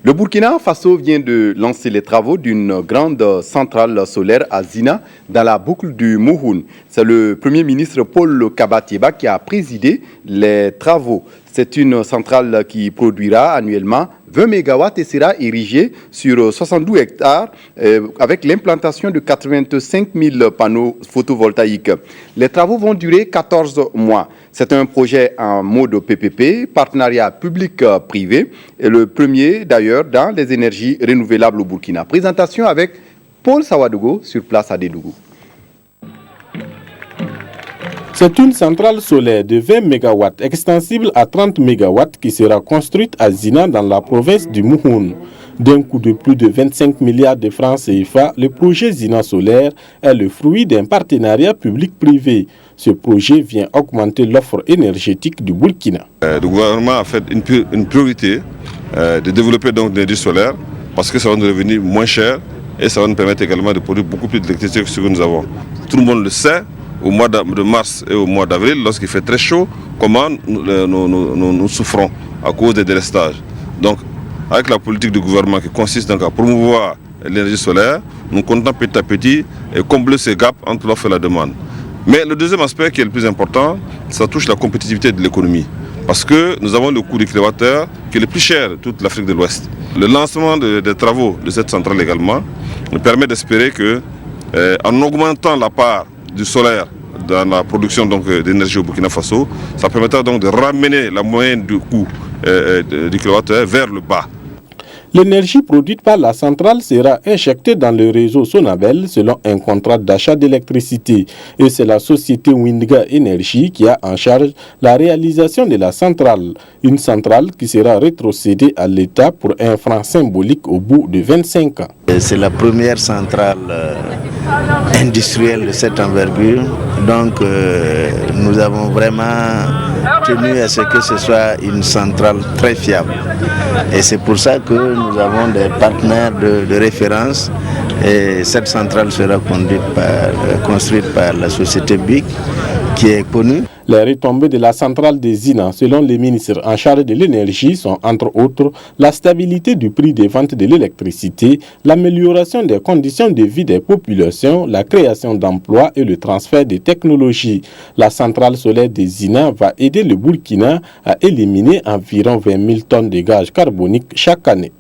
Le Burkina Faso vient de lancer les travaux d'une grande centrale solaire à Zina, dans la boucle du Mouhoun. C'est le Premier ministre Paul Kabatieba qui a présidé les travaux. C'est une centrale qui produira annuellement 20 MW et sera érigée sur 72 hectares avec l'implantation de 85 000 panneaux photovoltaïques. Les travaux vont durer 14 mois. C'est un projet en mode PPP, partenariat public-privé, et le premier d'ailleurs dans les énergies renouvelables au Burkina. Présentation avec Paul Sawadogo sur place à Dédougou. C'est une centrale solaire de 20 MW extensible à 30 MW qui sera construite à Zina dans la province du Mouhoun. D'un coût de plus de 25 milliards de francs CFA, le projet Zina solaire est le fruit d'un partenariat public-privé. Ce projet vient augmenter l'offre énergétique du Burkina. Le gouvernement a fait une priorité de développer donc l'énergie solaire parce que ça va nous revenir moins cher et ça va nous permettre également de produire beaucoup plus d'électricité que ce que nous avons. Tout le monde le sait. Au mois de mars et au mois d'avril, lorsqu'il fait très chaud, comment nous souffrons à cause des délestages. Donc, avec la politique du gouvernement qui consiste donc à promouvoir l'énergie solaire, nous comptons petit à petit et combler ces gaps entre l'offre et la demande. Mais le deuxième aspect qui est le plus important, ça touche la compétitivité de l'économie. Parce que nous avons le coût du kilowattheure qui est le plus cher de toute l'Afrique de l'Ouest. Le lancement des travaux de cette centrale également nous permet d'espérer que, en augmentant la part du solaire dans la production d'énergie au Burkina Faso, ça permettra donc de ramener la moyenne du coût du kilowattheure vers le bas. L'énergie produite par la centrale sera injectée dans le réseau Sonabel selon un contrat d'achat d'électricité. Et c'est la société Windga Energy qui a en charge la réalisation de la centrale. Une centrale qui sera rétrocédée à l'État pour un franc symbolique au bout de 25 ans. C'est la première centrale industrielle de cette envergure. Donc nous avons vraiment tenu à ce que ce soit une centrale très fiable. Et c'est pour ça que nous avons des partenaires de référence et cette centrale sera construite par la société BIC qui est connue. Les retombées de la centrale de Zina, selon les ministres en charge de l'énergie, sont entre autres la stabilité du prix des ventes de l'électricité, l'amélioration des conditions de vie des populations, la création d'emplois et le transfert de technologies. La centrale solaire de Zina va aider le Burkina à éliminer environ 20 000 tonnes de gaz carbonique chaque année.